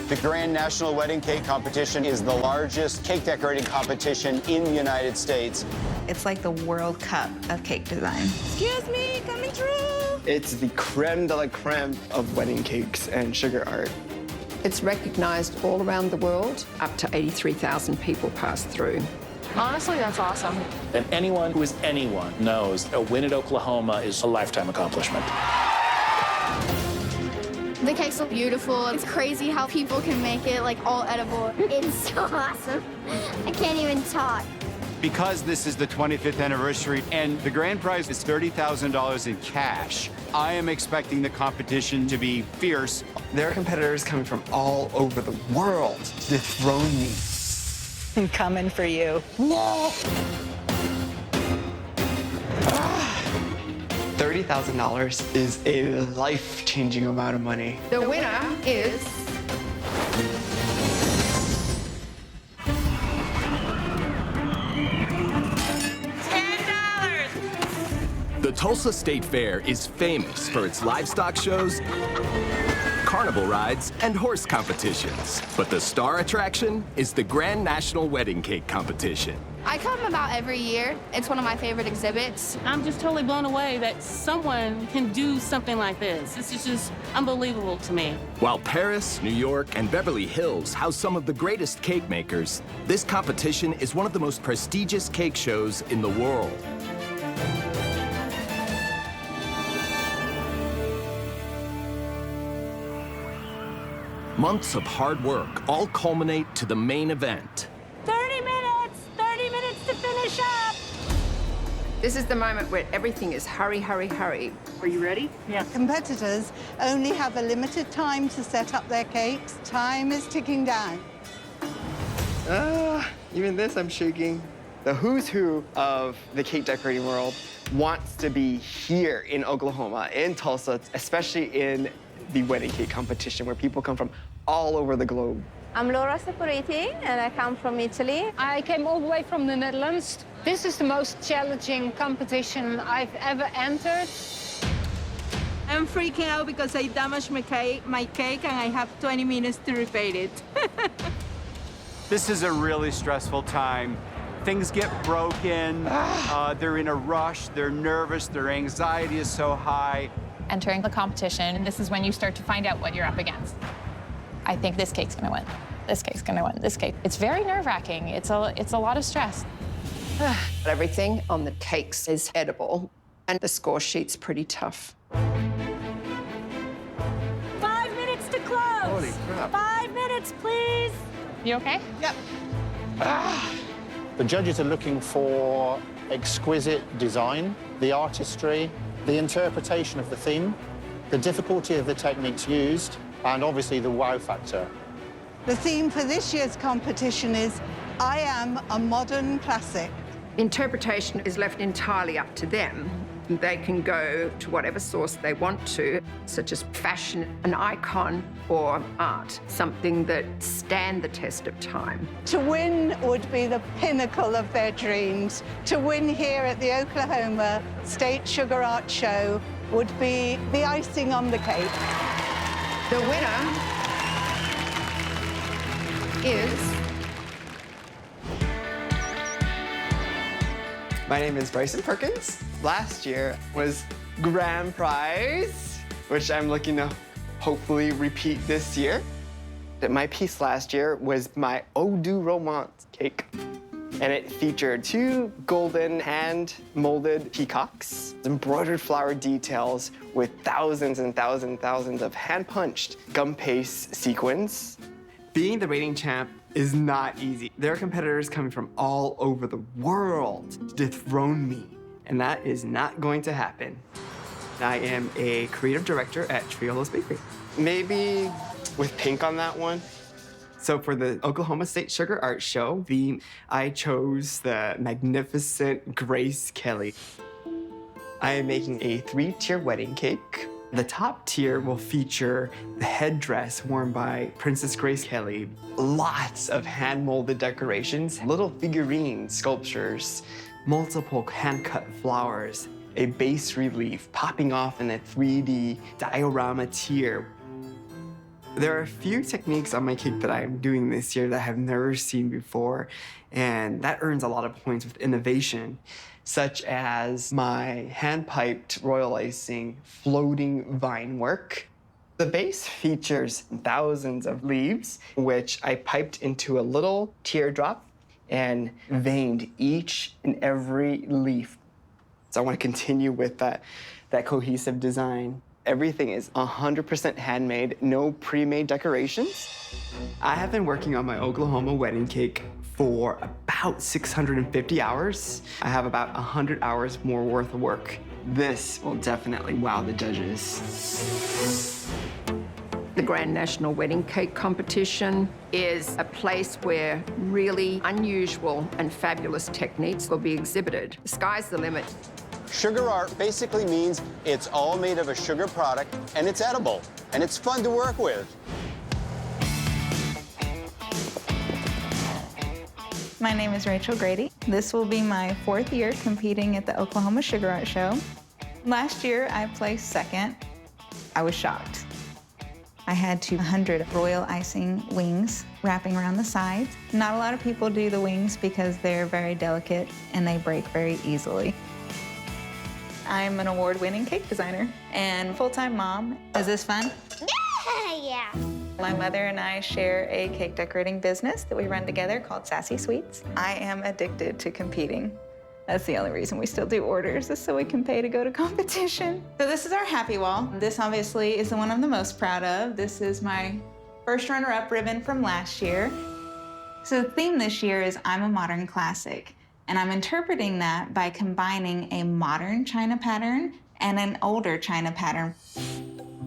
The Grand National Wedding Cake Competition is the largest cake decorating competition in the United States. It's like the World Cup of cake design. Excuse me, coming through. It's the creme de la creme of wedding cakes and sugar art. It's recognized all around the world. Up to 83,000 people pass through. Honestly, that's awesome. And anyone who is anyone knows a win at Oklahoma is a lifetime accomplishment. The cakes look beautiful. It's crazy how people can make it like all edible. It's so awesome. I can't even talk. Because this is the 25th anniversary and the grand prize is $30,000 in cash, I am expecting the competition to be fierce. There are competitors coming from all over the world to dethrone me. I'm coming for you. No! $30,000 is a life-changing amount of money. The winner is... The Tulsa State Fair is famous for its livestock shows, carnival rides, and horse competitions. But the star attraction is the Grand National Wedding Cake Competition. I come about every year. It's one of my favorite exhibits. I'm just totally blown away that someone can do something like this. This is just unbelievable to me. While Paris, New York, and Beverly Hills house some of the greatest cake makers, this competition is one of the most prestigious cake shows in the world. Months of hard work all culminate to the main event. 30 minutes to finish up. This is the moment where everything is hurry, hurry, hurry. Are you ready? Yeah. Competitors only have a limited time to set up their cakes. Time is ticking down. Even this, I'm shaking. The who's who of the cake decorating world wants to be here in Oklahoma, in Tulsa, especially in the wedding cake competition where people come from all over the globe. I'm Laura Saporiti, and I come from Italy. I came all the way from the Netherlands. This is the most challenging competition I've ever entered. I'm freaking out because I damaged my cake, and I have 20 minutes to repair it. This is a really stressful time. Things get broken, they're in a rush, they're nervous, their anxiety is so high. Entering the competition, this is when you start to find out what you're up against. I think this cake's gonna win. This cake's gonna win. This cake. It's very nerve-wracking. It's a lot of stress. Everything on the cakes is edible, and the score sheet's pretty tough. 5 minutes to close. Holy crap. 5 minutes, please. You okay? Yep. The judges are looking for exquisite design, the artistry, the interpretation of the theme, the difficulty of the techniques used, and obviously the wow factor. The theme for this year's competition is I am a modern classic. Interpretation is left entirely up to them. They can go to whatever source they want to, such as fashion, an icon, or art, something that stand the test of time. To win would be the pinnacle of their dreams. To win here at the Oklahoma State Sugar Art Show would be the icing on the cake. The winner is... My name is Bryson Perkins. Last year was grand prize, which I'm looking to hopefully repeat this year. My piece last year was my Eau du Romance cake. And it featured 2 golden hand-molded peacocks, embroidered flower details with thousands and thousands and thousands of hand-punched gum paste sequins. Being the rating champ is not easy. There are competitors coming from all over the world to dethrone me, and that is not going to happen. I am a creative director at Triola's Bakery. Maybe with pink on that one. So for the Oklahoma State Sugar Art Show theme, I chose the magnificent Grace Kelly. I am making a 3-tier wedding cake. The top tier will feature the headdress worn by Princess Grace Kelly, lots of hand-molded decorations, little figurine sculptures, multiple hand-cut flowers, a bas relief popping off in a 3D diorama tier. There are a few techniques on my cake that I'm doing this year that I've never seen before, and that earns a lot of points with innovation, such as my hand-piped royal icing floating vine work. The base features thousands of leaves, which I piped into a little teardrop and veined each and every leaf. So I want to continue with that cohesive design. Everything is 100% handmade, no pre-made decorations. I have been working on my Oklahoma wedding cake for about 650 hours. I have about 100 hours more worth of work. This will definitely wow the judges. The Grand National Wedding Cake Competition is a place where really unusual and fabulous techniques will be exhibited. The sky's the limit. Sugar art basically means it's all made of a sugar product, and it's edible, and it's fun to work with. My name is Rachel Grady. This will be my 4th year competing at the Oklahoma Sugar Art Show. Last year, I placed 2nd. I was shocked. I had 200 royal icing wings wrapping around the sides. Not a lot of people do the wings because they're very delicate and they break very easily. I'm an award-winning cake designer and full-time mom. Is this fun? Yeah. My mother and I share a cake decorating business that we run together called Sassy Sweets. I am addicted to competing. That's the only reason we still do orders, is so we can pay to go to competition. So this is our happy wall. This obviously is the one I'm the most proud of. This is my first runner-up ribbon from last year. So the theme this year is I'm a modern classic. And I'm interpreting that by combining a modern China pattern and an older China pattern.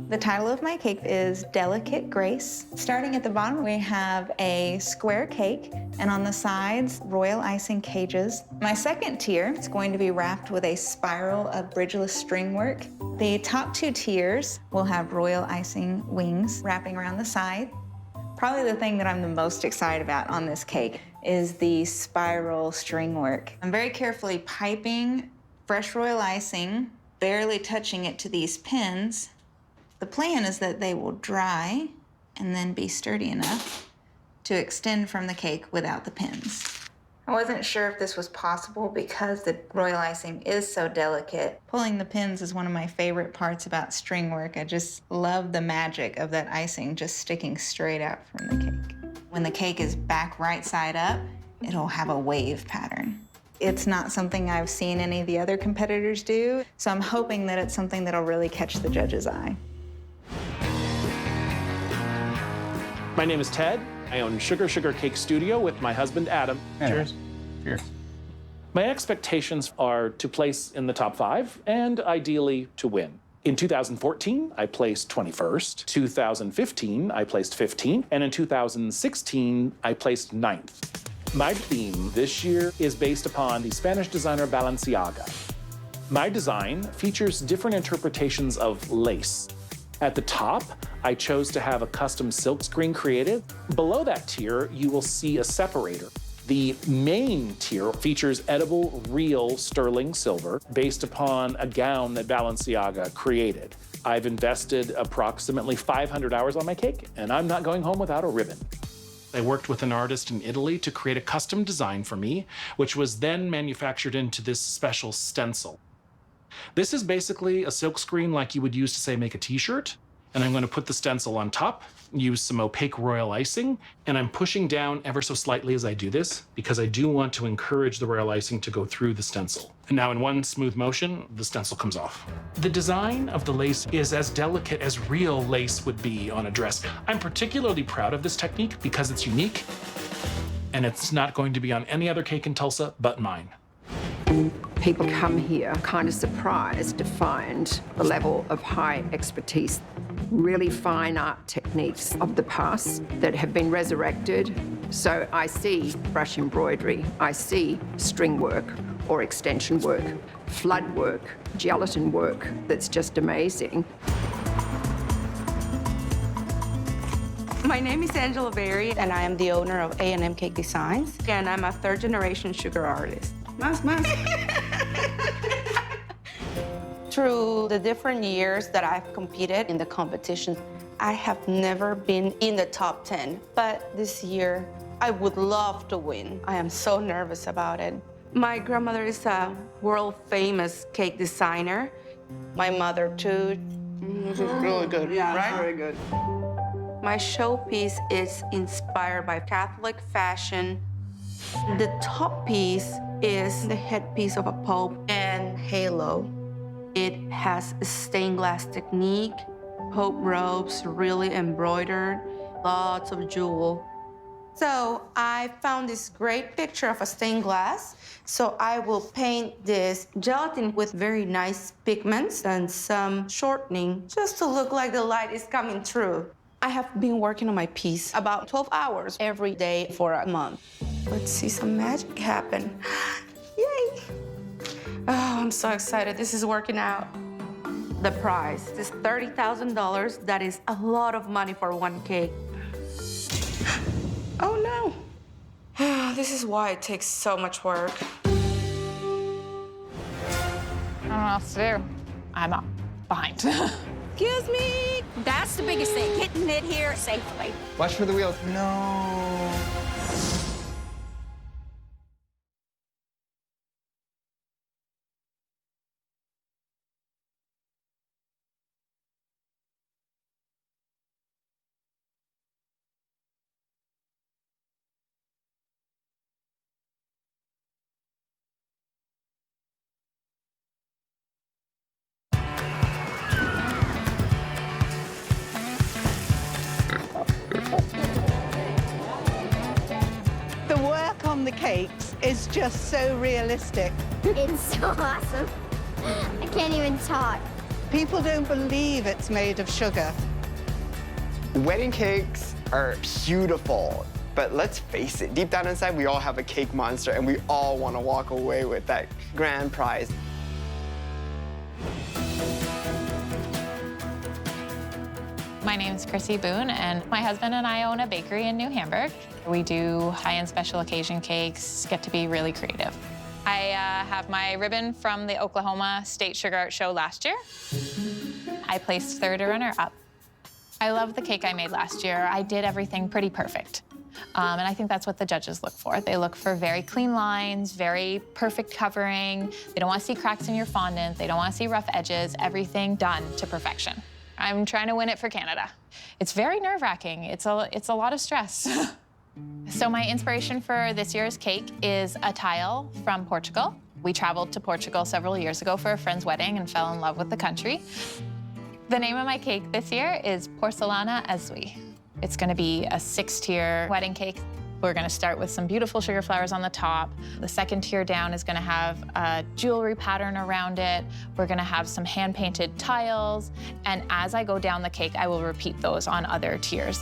The title of my cake is Delicate Grace. Starting at the bottom, we have a square cake, and on the sides, royal icing cages. My second tier is going to be wrapped with a spiral of bridgeless string work. The top 2 tiers will have royal icing wings wrapping around the side. Probably the thing that I'm the most excited about on this cake is the spiral string work. I'm very carefully piping fresh royal icing, barely touching it to these pins. The plan is that they will dry and then be sturdy enough to extend from the cake without the pins. I wasn't sure if this was possible because the royal icing is so delicate. Pulling the pins is one of my favorite parts about string work. I just love the magic of that icing just sticking straight out from the cake. When the cake is back right side up, it'll have a wave pattern. It's not something I've seen any of the other competitors do, so I'm hoping that it's something that'll really catch the judge's eye. My name is Ted. I own Sugar Cake Studio with my husband, Adam. Cheers. Cheers. My expectations are to place in the top 5 and ideally to win. In 2014, I placed 21st. 2015, I placed 15th. And in 2016, I placed 9th. My theme this year is based upon the Spanish designer Balenciaga. My design features different interpretations of lace. At the top, I chose to have a custom silkscreen created. Below that tier, you will see a separator. The main tier features edible, real sterling silver based upon a gown that Balenciaga created. I've invested approximately 500 hours on my cake, and I'm not going home without a ribbon. I worked with an artist in Italy to create a custom design for me, which was then manufactured into this special stencil. This is basically a silkscreen like you would use to, say, make a t-shirt. And I'm going to put the stencil on top, use some opaque royal icing, and I'm pushing down ever so slightly as I do this because I do want to encourage the royal icing to go through the stencil. And now in one smooth motion, the stencil comes off. The design of the lace is as delicate as real lace would be on a dress. I'm particularly proud of this technique because it's unique, and it's not going to be on any other cake in Tulsa but mine. People come here kind of surprised to find the level of high expertise, really fine art techniques of the past that have been resurrected. So I see brush embroidery, I see string work or extension work, flood work, gelatin work that's just amazing. My name is Angela Berry, and I am the owner of A&M Cake Designs, and I'm a 3rd-generation sugar artist. Through the different years that I've competed in the competition, I have never been in the top 10, but this year I would love to win. I am so nervous about it. My grandmother is a world-famous cake designer. My mother, too. This is really good, Yeah, right? it's very good. My showpiece is inspired by Catholic fashion. The top piece is the headpiece of a pope and halo. It has a stained glass technique, pope robes really embroidered, lots of jewel. So I found this great picture of a stained glass. So I will paint this gelatin with very nice pigments and some shortening just to look like the light is coming through. I have been working on my piece about 12 hours every day for a month. Let's see some magic happen. Yay! Oh, I'm so excited. This is working out. The prize is $30,000. That is a lot of money for one cake. Oh, no. This is why it takes so much work. I don't know what else to do. I'm up behind. Excuse me. That's the biggest thing, getting it here safely. Watch for the wheels. No. The work on the cakes is just so realistic. It's so awesome. I can't even talk. People don't believe it's made of sugar. Wedding cakes are beautiful, but let's face it, deep down inside, we all have a cake monster and we all want to walk away with that grand prize. My name's Chrissy Boone, and my husband and I own a bakery in New Hamburg. We do high-end special occasion cakes, get to be really creative. I have my ribbon from the Oklahoma State Sugar Art Show last year. I placed third runner-up. I love the cake I made last year. I did everything pretty perfect. And I think that's what the judges look for. They look for very clean lines, very perfect covering. They don't want to see cracks in your fondant. They don't want to see rough edges, everything done to perfection. I'm trying to win it for Canada. It's very nerve-wracking. It's a lot of stress. So my inspiration for this year's cake is a tile from Portugal. We traveled to Portugal several years ago for a friend's wedding and fell in love with the country. The name of my cake this year is Porcelana Azul. It's gonna be a 6-tier wedding cake. We're gonna start with some beautiful sugar flowers on the top. The second tier down is gonna have a jewelry pattern around it. We're gonna have some hand-painted tiles. And as I go down the cake, I will repeat those on other tiers.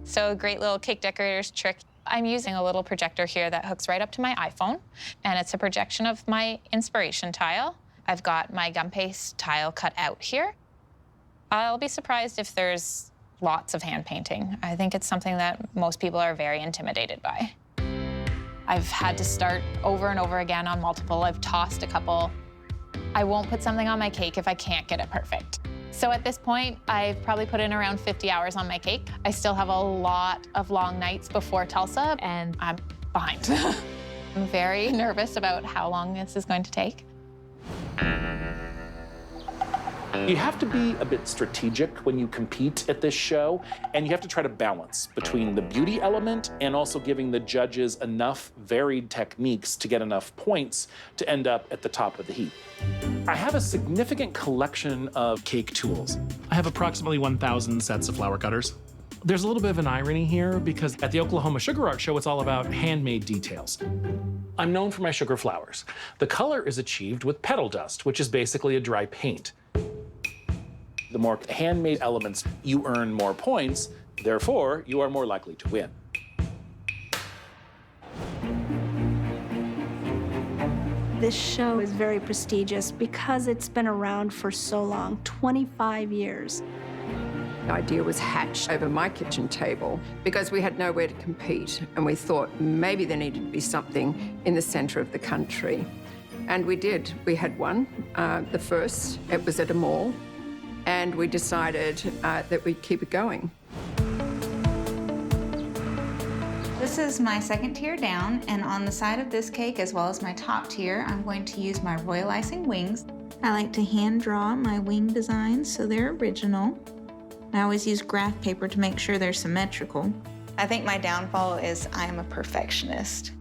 So a great little cake decorator's trick. I'm using a little projector here that hooks right up to my iPhone, and it's a projection of my inspiration tile. I've got my gum paste tile cut out here. I'll be surprised if there's lots of hand painting. I think it's something that most people are very intimidated by. I've had to start over and over again on multiple. I've tossed a couple. I won't put something on my cake if I can't get it perfect. So at this point, I've probably put in around 50 hours on my cake. I still have a lot of long nights before Tulsa, and I'm behind. I'm very nervous about how long this is going to take. You have to be a bit strategic when you compete at this show, and you have to try to balance between the beauty element and also giving the judges enough varied techniques to get enough points to end up at the top of the heap. I have a significant collection of cake tools. I have approximately 1,000 sets of flower cutters. There's a little bit of an irony here because at the Oklahoma Sugar Art Show, it's all about handmade details. I'm known for my sugar flowers. The color is achieved with petal dust, which is basically a dry paint. The more handmade elements, you earn more points, therefore, you are more likely to win. This show is very prestigious because it's been around for so long, 25 years. The idea was hatched over my kitchen table because we had nowhere to compete, and we thought maybe there needed to be something in the center of the country. And we did. We had one, the first. It was at a mall. and we decided that we'd keep it going. This is my second tier down, and on the side of this cake, as well as my top tier, I'm going to use my royal icing wings. I like to hand draw my wing designs so they're original. I always use graph paper to make sure they're symmetrical. I think my downfall is I am a perfectionist.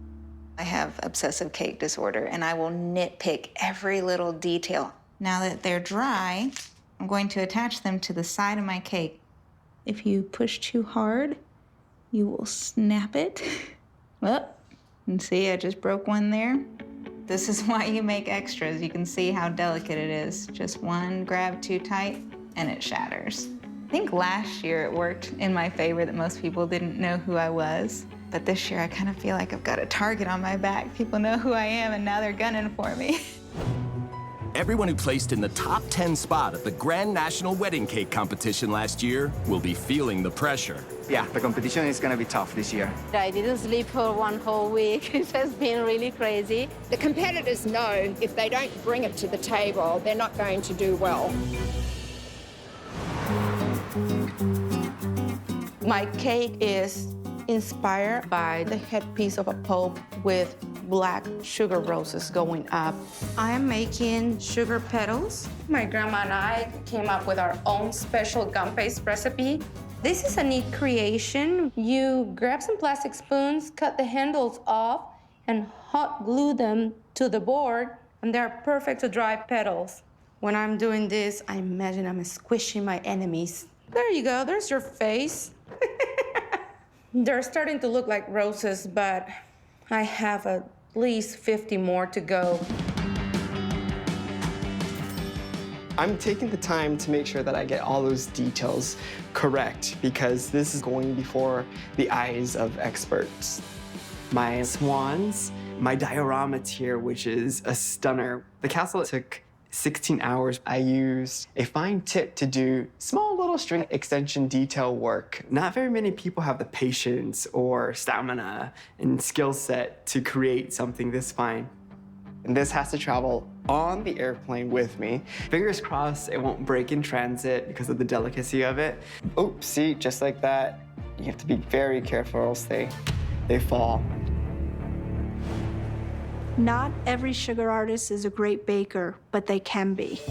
I have obsessive cake disorder, and I will nitpick every little detail. Now that they're dry, I'm going to attach them to the side of my cake. If you push too hard, you will snap it. Well, and see, I just broke one there. This is why you make extras. You can see how delicate it is. Just one grab too tight, and it shatters. I think last year it worked in my favor that most people didn't know who I was. But this year I kind of feel like I've got a target on my back. People know who I am, and now they're gunning for me. Everyone who placed in the top 10 spot at the Grand National Wedding Cake Competition last year will be feeling the pressure. Yeah, the competition is going to be tough this year. I didn't sleep for one whole week. It has been really crazy. The competitors know if they don't bring it to the table, they're not going to do well. My cake is inspired by the headpiece of a pope with black sugar roses going up. I am making sugar petals. My grandma and I came up with our own special gum paste recipe. This is a neat creation. You grab some plastic spoons, cut the handles off, and hot glue them to the board, and they're perfect to dry petals. When I'm doing this, I imagine I'm squishing my enemies. There you go, there's your face. They're starting to look like roses, but I have at least 50 more to go. I'm taking the time to make sure that I get all those details correct because this is going before the eyes of experts. My swans, my diorama tier, which is a stunner. The castle took 16 hours. I used a fine tip to do small little string extension detail work. Not very many people have the patience or stamina and skill set to create something this fine. And this has to travel on the airplane with me. Fingers crossed it won't break in transit because of the delicacy of it. Oh, see, just like that. You have to be very careful or else they fall. Not every sugar artist is a great baker, but they can be.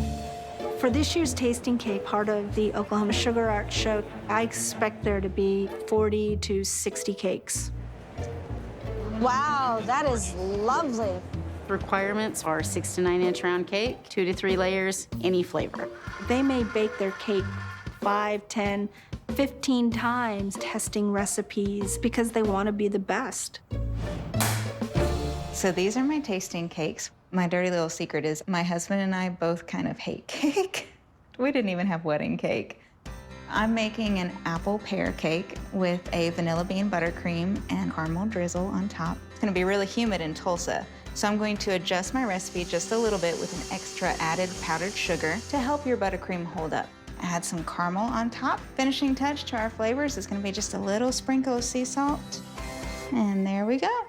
For this year's tasting cake, part of the Oklahoma Sugar Art Show, I expect there to be 40 to 60 cakes. Wow, that is lovely. Requirements are 6 to 9 inch round cake, 2 to 3 layers, any flavor. They may bake their cake 5, 10, 15 times testing recipes because they want to be the best. So these are my tasting cakes. My dirty little secret is my husband and I both kind of hate cake. We didn't even have wedding cake. I'm making an apple pear cake with a vanilla bean buttercream and caramel drizzle on top. It's gonna be really humid in Tulsa, so I'm going to adjust my recipe just a little bit with an extra added powdered sugar to help your buttercream hold up. Add some caramel on top. Finishing touch to our flavors is gonna be just a little sprinkle of sea salt. And there we go.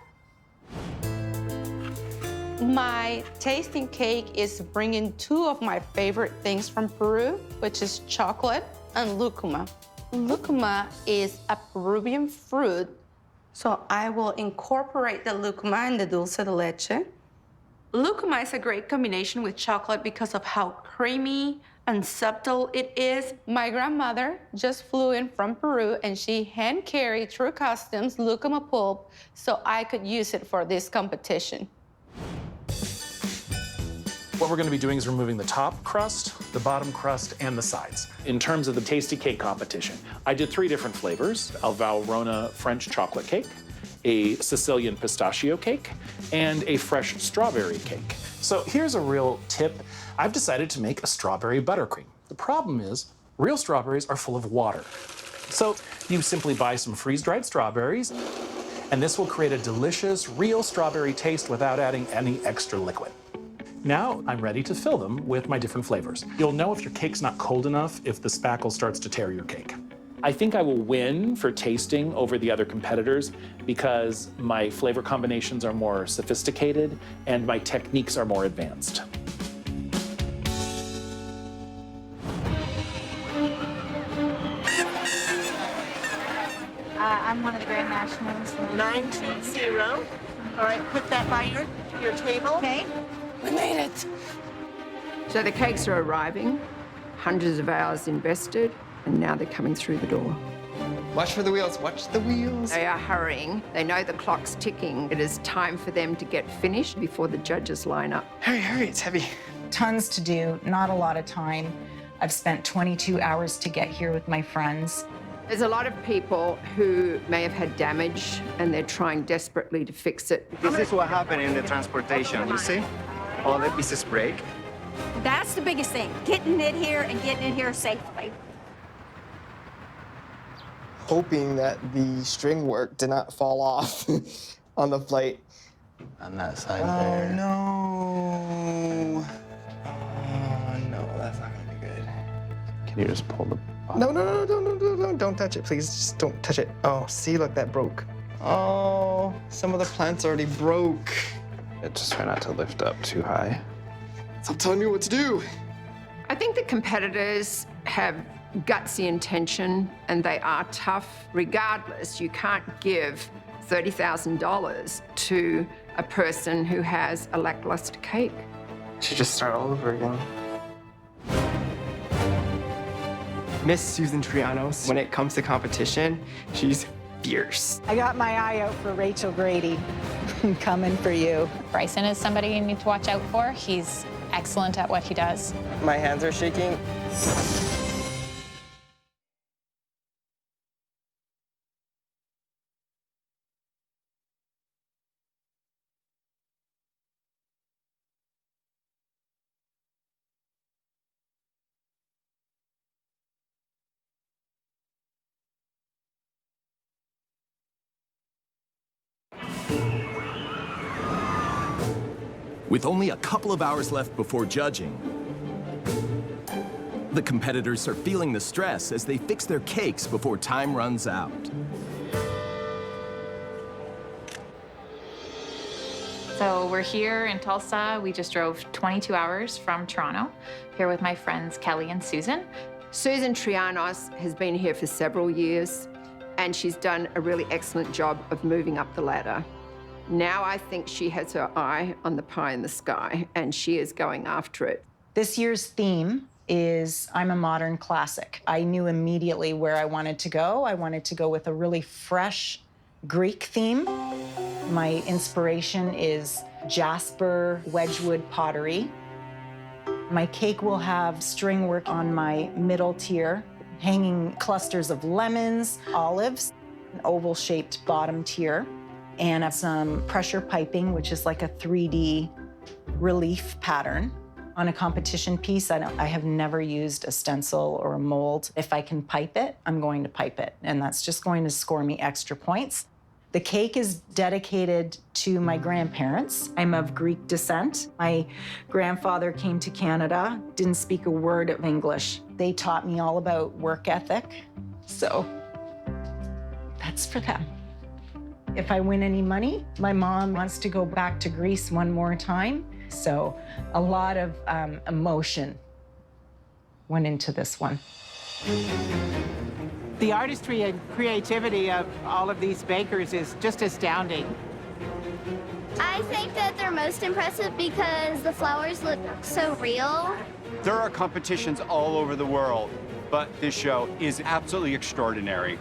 My tasting cake is bringing 2 of my favorite things from Peru, which is chocolate and lucuma. Lucuma is a Peruvian fruit, so I will incorporate the lucuma in the dulce de leche. Lucuma is a great combination with chocolate because of how creamy and subtle it is. My grandmother just flew in from Peru and she hand-carried through customs lucuma pulp so I could use it for this competition. What we're going to be doing is removing the top crust, the bottom crust, and the sides. In terms of the Tasty Cake competition, I did 3 different flavors: a Valrhona French chocolate cake, a Sicilian pistachio cake, and a fresh strawberry cake. So here's a real tip. I've decided to make a strawberry buttercream. The problem is, real strawberries are full of water. So you simply buy some freeze-dried strawberries, and this will create a delicious, real strawberry taste without adding any extra liquid. Now I'm ready to fill them with my different flavors. You'll know if your cake's not cold enough if the spackle starts to tear your cake. I think I will win for tasting over the other competitors because my flavor combinations are more sophisticated and my techniques are more advanced. I'm one of the Grand Nationals. 920. All right, put that by your table. Okay. We made it. So the cakes are arriving, hundreds of hours invested, and now they're coming through the door. Watch for the wheels, watch the wheels. They are hurrying. They know the clock's ticking. It is time for them to get finished before the judges line up. Hurry, hurry, it's heavy. Tons to do, not a lot of time. I've spent 22 hours to get here with my friends. There's a lot of people who may have had damage and they're trying desperately to fix it. This is what happened in the transportation, you see? All the pieces break. That's the biggest thing, getting it here and getting it here safely. Hoping that the string work did not fall off on the flight. On that side there. Oh, no. Oh, no, that's not gonna be good. Can you just pull the... No, don't touch it, please. Just don't touch it. Oh, see, look, that broke. Oh, some of the plants already broke. Just try not to lift up too high. Stop telling me what to do. I think the competitors have gutsy intention and they are tough. Regardless, you can't give $30,000 to a person who has a lackluster cake. Should just start all over again. Miss Susan Trianos, when it comes to competition, she's fierce. I got my eye out for Rachel Grady. Coming for you. Bryson is somebody you need to watch out for. He's excellent at what he does. My hands are shaking. With only a couple of hours left before judging, the competitors are feeling the stress as they fix their cakes before time runs out. So we're here in Tulsa. We just drove 22 hours from Toronto, here with my friends Kelly and Susan. Susan Trianos has been here for several years and she's done a really excellent job of moving up the ladder. Now I think she has her eye on the pie in the sky and she is going after it. This year's theme is I'm a modern classic. I knew immediately where I wanted to go. I wanted to go with a really fresh Greek theme. My inspiration is jasper Wedgwood pottery. My cake will have string work on my middle tier, hanging clusters of lemons, olives, an oval-shaped bottom tier, and have some pressure piping, which is like a 3D relief pattern. On a competition piece, I have never used a stencil or a mold. If I can pipe it, I'm going to pipe it, and that's just going to score me extra points. The cake is dedicated to my grandparents. I'm of Greek descent. My grandfather came to Canada, didn't speak a word of English. They taught me all about work ethic, so that's for them. If I win any money, my mom wants to go back to Greece one more time. So a lot of emotion went into this one. The artistry and creativity of all of these bakers is just astounding. I think that they're most impressive because the flowers look so real. There are competitions all over the world, but this show is absolutely extraordinary.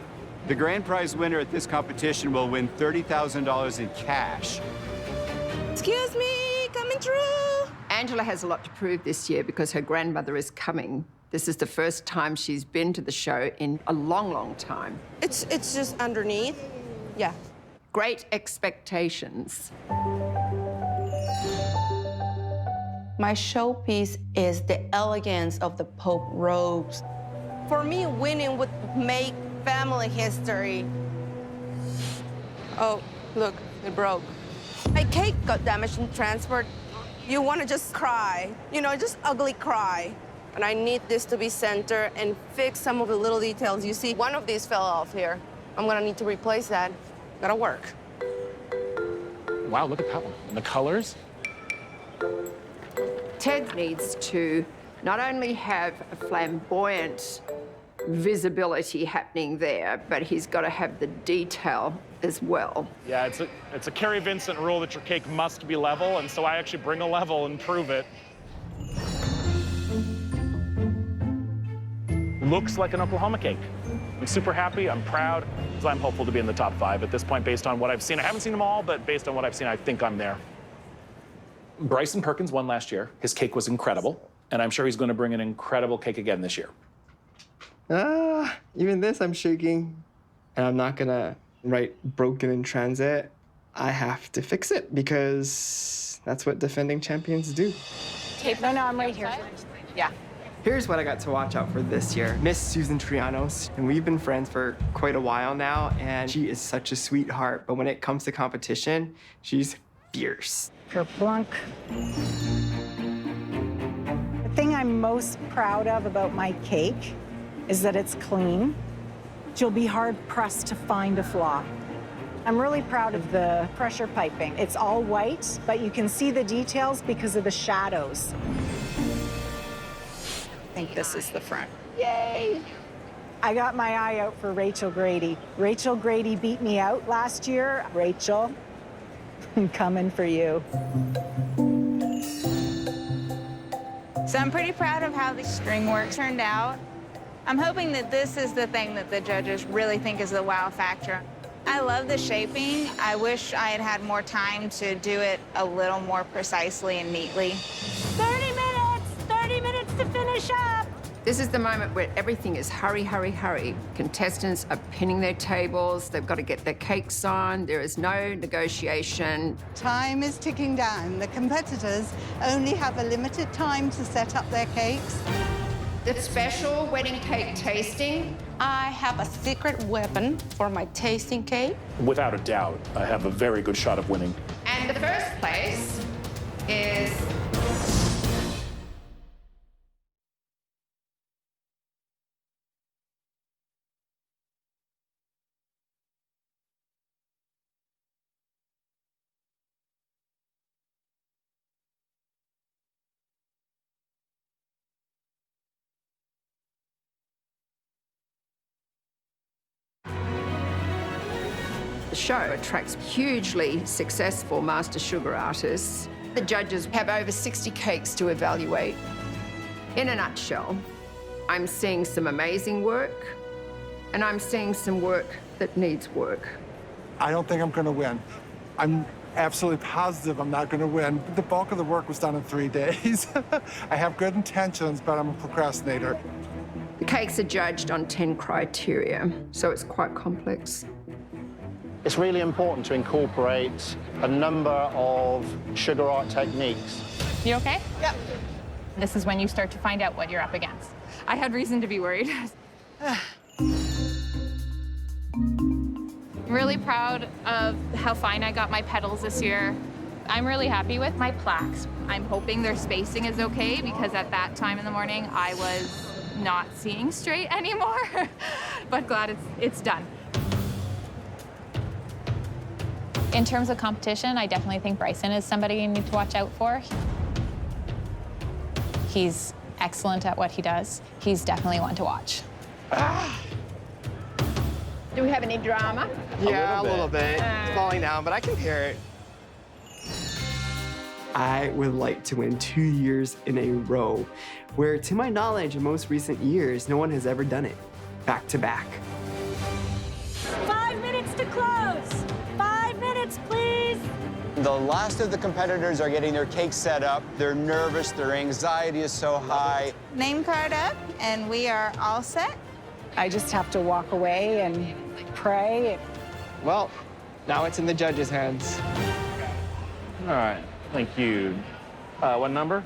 The grand prize winner at this competition will win $30,000 in cash. Excuse me, coming through. Angela has a lot to prove this year because her grandmother is coming. This is the first time she's been to the show in a long, long time. It's just underneath. Yeah. Great expectations. My showpiece is the elegance of the Pope robes. For me, winning would make family history. Oh, look, it broke. My cake got damaged in transport. You want to just cry, you know, just ugly cry. And I need this to be centered and fix some of the little details. You see, one of these fell off here. I'm gonna need to replace that. Gotta work. Wow, look at that one. And the colors. Ted needs to not only have a flamboyant visibility happening there, but he's got to have the detail as well. Yeah, it's a Carrie Vincent rule that your cake must be level, and so I actually bring a level and prove it. Looks like an Oklahoma cake. I'm super happy, I'm proud, so I'm hopeful to be in the top 5 at this point based on what I've seen. I haven't seen them all, but based on what I've seen, I think I'm there. Bryson Perkins won last year. His cake was incredible, and I'm sure he's going to bring an incredible cake again this year. Even this, I'm shaking. And I'm not gonna write broken in transit. I have to fix it because that's what defending champions do. Tape? No, I'm right here. Yeah. Here's what I got to watch out for this year. Miss Susan Trianos, and we've been friends for quite a while now, and she is such a sweetheart, but when it comes to competition, she's fierce. Kerplunk. The thing I'm most proud of about my cake is that it's clean. You'll be hard-pressed to find a flaw. I'm really proud of the pressure piping. It's all white, but you can see the details because of the shadows. I think this is the front. Yay! I got my eye out for Rachel Grady. Rachel Grady beat me out last year. Rachel, I'm coming for you. So I'm pretty proud of how the string work turned out. I'm hoping that this is the thing that the judges really think is the wow factor. I love the shaping. I wish I had had more time to do it a little more precisely and neatly. 30 minutes to finish up. This is the moment where everything is hurry, hurry, hurry. Contestants are pinning their tables. They've got to get their cakes on. There is no negotiation. Time is ticking down. The competitors only have a limited time to set up their cakes. The special wedding cake tasting. I have a secret weapon for my tasting cake. Without a doubt, I have a very good shot of winning. And the first place is... The show attracts hugely successful master sugar artists. The judges have over 60 cakes to evaluate. In a nutshell, I'm seeing some amazing work, and I'm seeing some work that needs work. I don't think I'm going to win. I'm absolutely positive I'm not going to win. The bulk of the work was done in 3 days. I have good intentions, but I'm a procrastinator. The cakes are judged on 10 criteria, so it's quite complex. It's really important to incorporate a number of sugar art techniques. You okay? Yep. This is when you start to find out what you're up against. I had reason to be worried. I'm really proud of how fine I got my petals this year. I'm really happy with my plaques. I'm hoping their spacing is okay because at that time in the morning, I was not seeing straight anymore, but glad it's done. In terms of competition, I definitely think Bryson is somebody you need to watch out for. He's excellent at what he does. He's definitely one to watch. Do we have any drama? Yeah, a little bit. It's falling down, but I can hear it. I would like to win 2 years in a row, where, to my knowledge, in most recent years, no one has ever done it back to back. 5 minutes to close. 5 minutes, please. The last of the competitors are getting their cake set up. They're nervous, their anxiety is so high. Name card up, and we are all set. I just have to walk away and pray. Well, now it's in the judges' hands. All right, thank you. What number?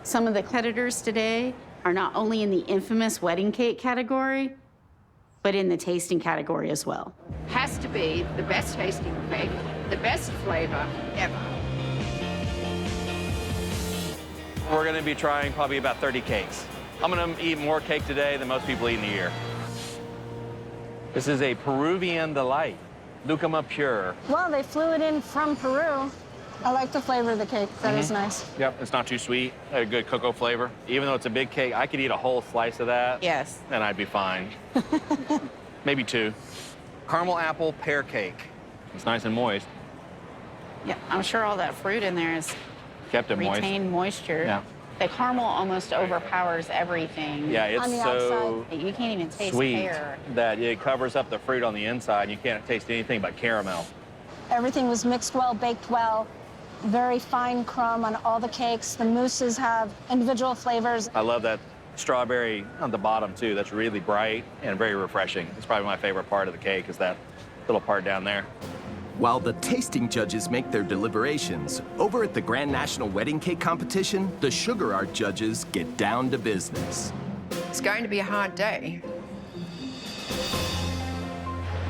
Some of the competitors today are not only in the infamous wedding cake category, but in the tasting category as well. Has to be the best tasting cake, the best flavor ever. We're gonna be trying probably about 30 cakes. I'm gonna eat more cake today than most people eat in a year. This is a Peruvian delight, Lucuma Pure. Well, they flew it in from Peru. I like the flavor of the cake. That is nice. Yep, it's not too sweet. A good cocoa flavor. Even though it's a big cake, I could eat a whole slice of that. Yes. And I'd be fine. Maybe 2. Caramel apple pear cake. It's nice and moist. Yeah, I'm sure all that fruit in there is Kept it moist. retained moisture. Yeah. The caramel almost overpowers everything. Yeah, it's on the so outside. You can't even taste sweet pear. that it covers up the fruit on the inside. And you can't taste anything but caramel. Everything was mixed well, baked well. Very fine crumb on all the cakes. The mousses have individual flavors. I love that strawberry on the bottom, too. That's really bright and very refreshing. It's probably my favorite part of the cake is that little part down there. While the tasting judges make their deliberations, over at the Grand National Wedding Cake Competition, the sugar art judges get down to business. It's going to be a hard day.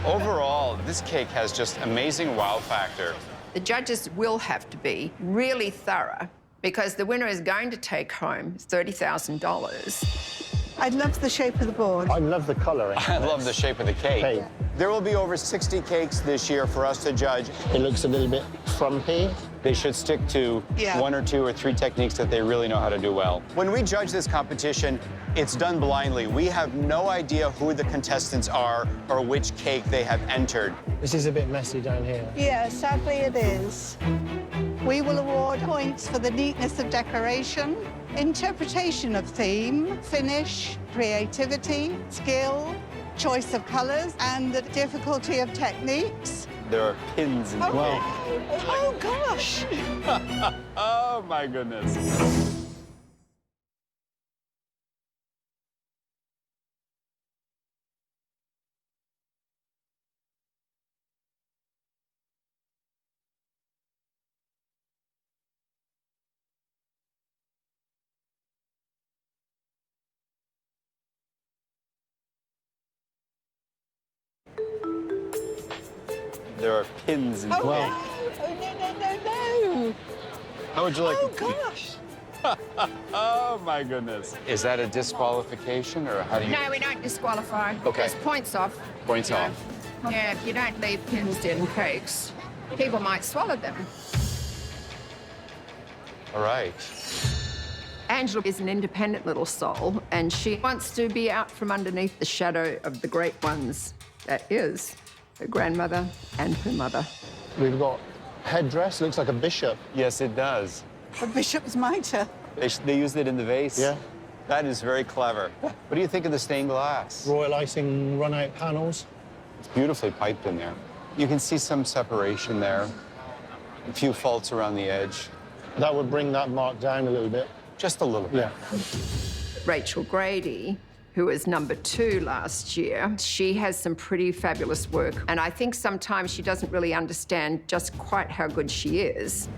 Overall, this cake has just amazing wow factor. The judges will have to be really thorough because the winner is going to take home $30,000. I love the shape of the board. I love the colouring. I love the shape of the cake. Cake. There will be over 60 cakes this year for us to judge. It looks a little bit frumpy. They should stick to 1 or 2 or 3 techniques that they really know how to do well. When we judge this competition, it's done blindly. We have no idea who the contestants are or which cake they have entered. This is a bit messy down here. Yeah, sadly it is. We will award points for the neatness of decoration, interpretation of theme, finish, creativity, skill, choice of colors, and the difficulty of techniques. There are pins in the cake. Oh, gosh. Oh, my goodness. There are pins in the cake. No. How would you like Oh, gosh. Oh, my goodness. Is that a disqualification, or how do you... No, we don't disqualify. Okay. There's points off. Points off. Yeah, if you don't leave pins in cakes, people might swallow them. All right. Angela is an independent little soul, and she wants to be out from underneath the shadow of the great ones that is her grandmother and her mother. We've got headdress, looks like a bishop. Yes, it does. A bishop's mitre. They used it in the vase. Yeah. That is very clever. What do you think of the stained glass? Royal icing run-out panels. It's beautifully piped in there. You can see some separation there. A few faults around the edge. That would bring that mark down a little bit. Just a little bit. Yeah. Rachel Grady, who was number 2 last year, she has some pretty fabulous work. And I think sometimes she doesn't really understand just quite how good she is.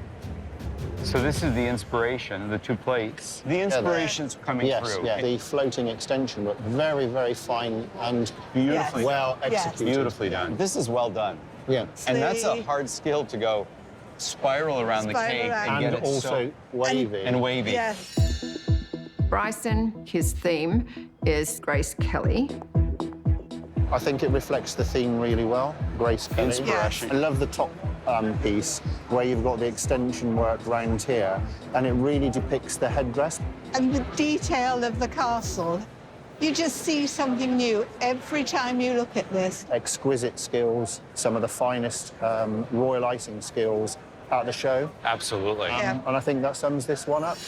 So this is the inspiration, the 2 plates. The inspiration's coming through. Yes, the floating extension, but very, very fine and Beautifully well executed. Beautifully done. This is well done. Yeah. And that's a hard skill to go spiral around the cake and get it also wavy. And wavy. Yes. Bryson, his theme is Grace Kelly. I think it reflects the theme really well. Grace Kelly. Inspiration. I love the top piece where you've got the extension work round here, and it really depicts the headdress. And the detail of the castle. You just see something new every time you look at this. Exquisite skills, some of the finest royal icing skills at the show. Absolutely. And I think that sums this one up.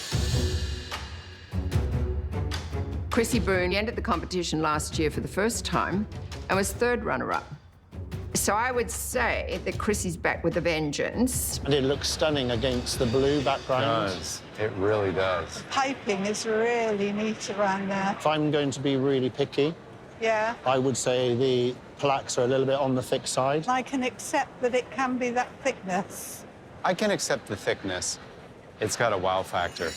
Chrissy Boone entered the competition last year for the first time and was 3rd runner-up. So I would say that Chrissy's back with a vengeance. And it looks stunning against the blue background. It does. It really does. Piping is really neat around there. If I'm going to be really picky, Yeah. I would say the plaques are a little bit on the thick side. I can accept that it can be that thickness. I can accept the thickness. It's got a wow factor.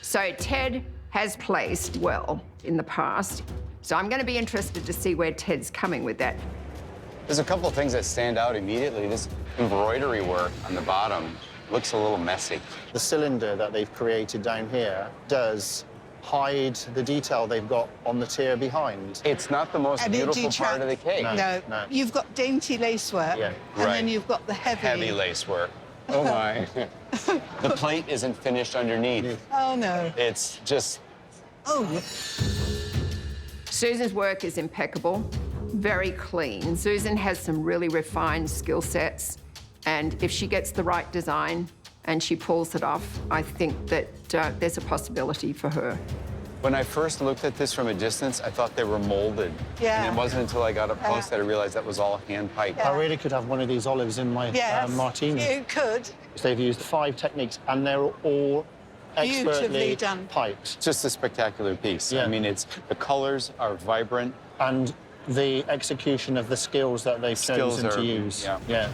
So Ted has placed well in the past. So I'm going to be interested to see where Ted's coming with that. There's a couple of things that stand out immediately. This embroidery work on the bottom looks a little messy. The cylinder that they've created down here does hide the detail they've got on the tier behind. It's not the most beautiful part of the cake. No. You've got dainty lacework, and then you've got the heavy lace work. Oh my. The plate isn't finished underneath. Oh, no. It's just... Oh. Susan's work is impeccable, very clean. Susan has some really refined skill sets, and if she gets the right design and she pulls it off, I think that there's a possibility for her. When I first looked at this from a distance, I thought they were molded. Yeah. And it wasn't until I got up close that I realized that was all hand piped. I really could have one of these olives in my martini. You could. They've used 5 techniques, and they're all expertly Beautifully done. piped. Just a spectacular piece. Yeah. I mean, the colors are vibrant. And the execution of the skills that they've chosen to use. Yeah.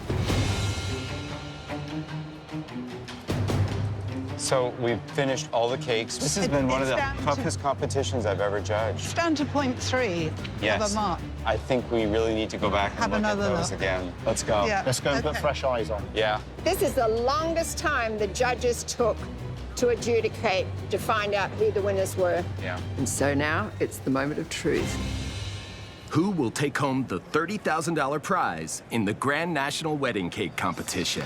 So we've finished all the cakes. This has been one of the toughest competitions I've ever judged. It's down to 0.3 Yes. of a mark. I think we really need to go back and Have look at another those look. again. Let's go. Yeah. Let's go and put fresh eyes on. Yeah. This is the longest time the judges took to adjudicate, to find out who the winners were. Yeah. And so now it's the moment of truth. Who will take home the $30,000 prize in the Grand National Wedding Cake Competition?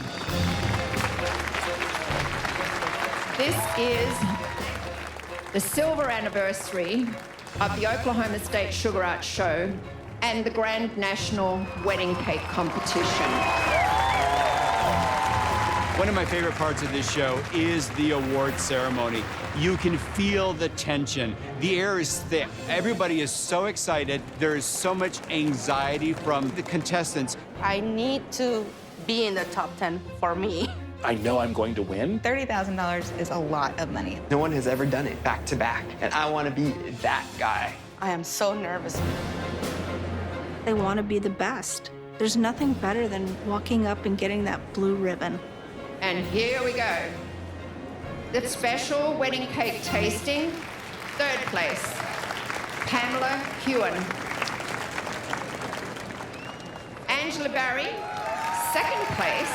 This is the silver anniversary of the Oklahoma State Sugar Art Show and the Grand National Wedding Cake Competition. One of my favorite parts of this show is the award ceremony. You can feel the tension. The air is thick. Everybody is so excited. There is so much anxiety from the contestants. I need to be in the top 10 for me. I know I'm going to win. $30,000 is a lot of money. No one has ever done it back to back, and I want to be that guy. I am so nervous. They want to be the best. There's nothing better than walking up and getting that blue ribbon. And here we go. The special wedding cake tasting, 3rd place, Pamela Hewen. Angela Barry, 2nd place.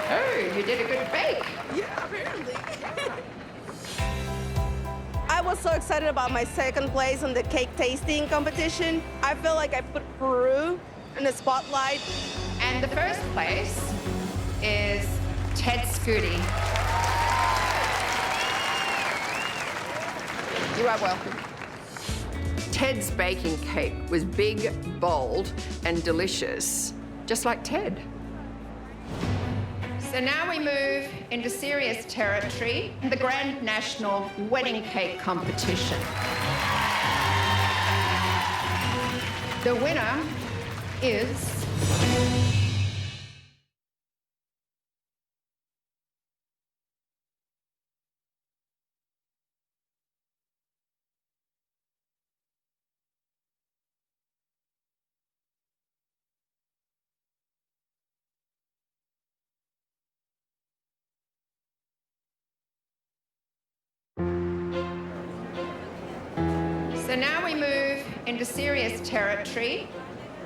Oh, you did a good bake. Yeah, apparently. I was so excited about my 2nd place in the cake tasting competition. I feel like I put Peru in the spotlight. And the 1st place is Ted Scooty. You are welcome. Ted's baking cake was big, bold, and delicious, just like Ted. So now we move into serious territory, the Grand National Wedding Cake Competition. The winner is... So now we move into serious territory.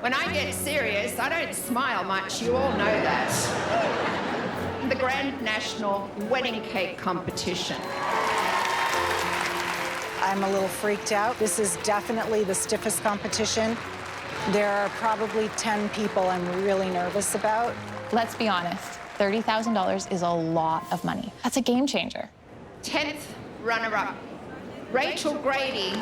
When I get serious, I don't smile much. You all know that. The Grand National Wedding Cake Competition. I'm a little freaked out. This is definitely the stiffest competition. There are probably 10 people I'm really nervous about. Let's be honest, $30,000 is a lot of money. That's a game changer. 10th runner-up, Rachel Grady.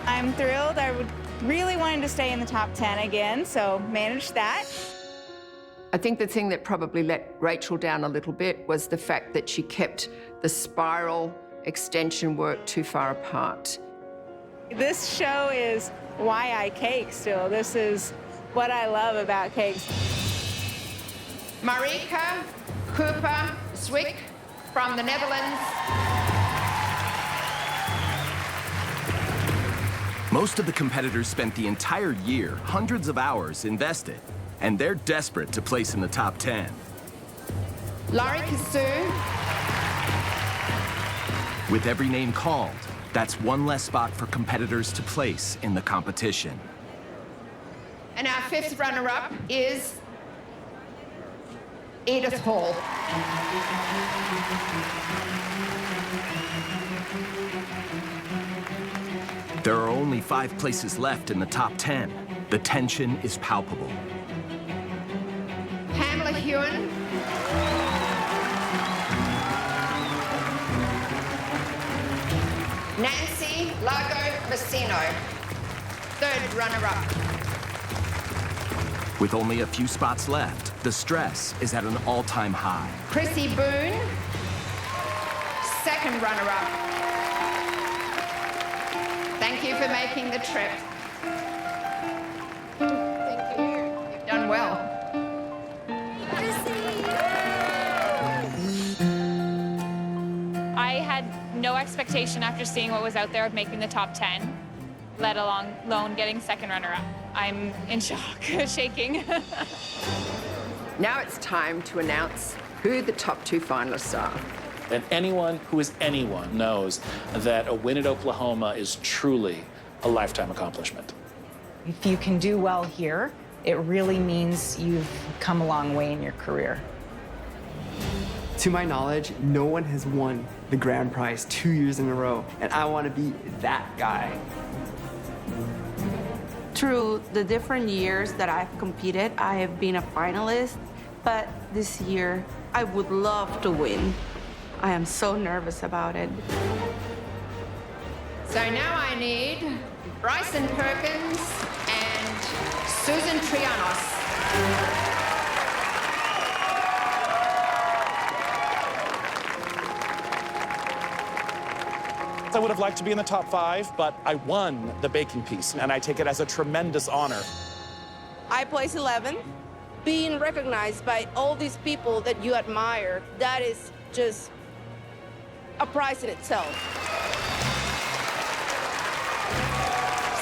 I'm thrilled. I really wanted to stay in the top 10 again, so managed that. I think the thing that probably let Rachel down a little bit was the fact that she kept the spiral extension work too far apart. This show is why I cake still. This is what I love about cakes. Marika Cooper Zwick from the Netherlands. Most of the competitors spent the entire year, hundreds of hours invested, and they're desperate to place in the top 10. Laurie Kasu. With every name called, that's one less spot for competitors to place in the competition. And our 5th runner-up is Edith Hall. There are only 5 places left in the top 10. The tension is palpable. Pamela Hewen. Nancy Lago Messino, 3rd runner-up. With only a few spots left, the stress is at an all-time high. Chrissy Boone, 2nd runner-up. Thank you for making the trip. Thank you. You've done well. I had no expectation after seeing what was out there of making the top 10, let alone getting 2nd runner-up. I'm in shock, shaking. Now it's time to announce who the top 2 finalists are. And anyone who is anyone knows that a win at Oklahoma is truly a lifetime accomplishment. If you can do well here, it really means you've come a long way in your career. To my knowledge, no one has won the grand prize 2 years in a row, and I want to be that guy. Through the different years that I've competed, I have been a finalist, but this year, I would love to win. I am so nervous about it. So now I need Bryson Perkins and Susan Trianos. I would have liked to be in the top 5, but I won the baking piece, and I take it as a tremendous honor. I placed 11th. Being recognized by all these people that you admire, that is just a prize in itself.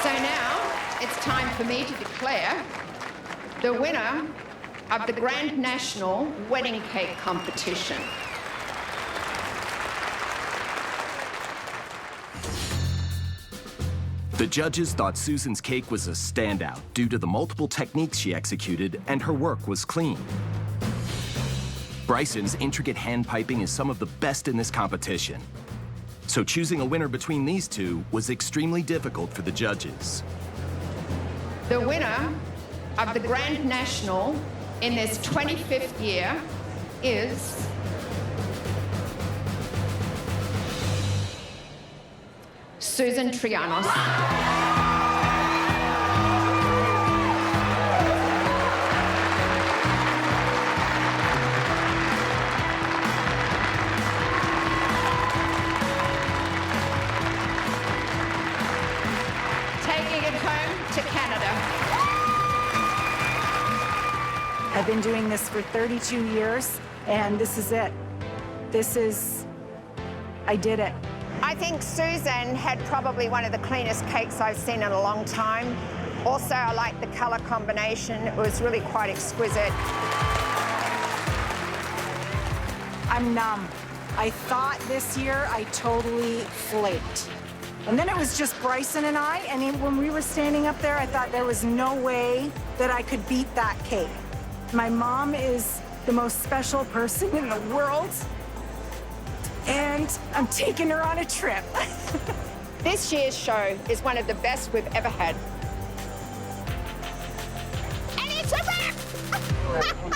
So now it's time for me to declare the winner of the Grand National Wedding Cake Competition. The judges thought Susan's cake was a standout due to the multiple techniques she executed, and her work was clean. Bryson's intricate hand piping is some of the best in this competition. So choosing a winner between these two was extremely difficult for the judges. The winner of the Grand National in this 25th year is Susan Trianos. Taking it home to Canada. I've been doing this for 32 years, and this is it. I did it. I think Susan had probably one of the cleanest cakes I've seen in a long time. Also, I like the color combination. It was really quite exquisite. I'm numb. I thought this year I totally flaked. And then it was just Bryson and I, and when we were standing up there, I thought there was no way that I could beat that cake. My mom is the most special person in the world, and I'm taking her on a trip. This year's show is one of the best we've ever had. And it's a wrap!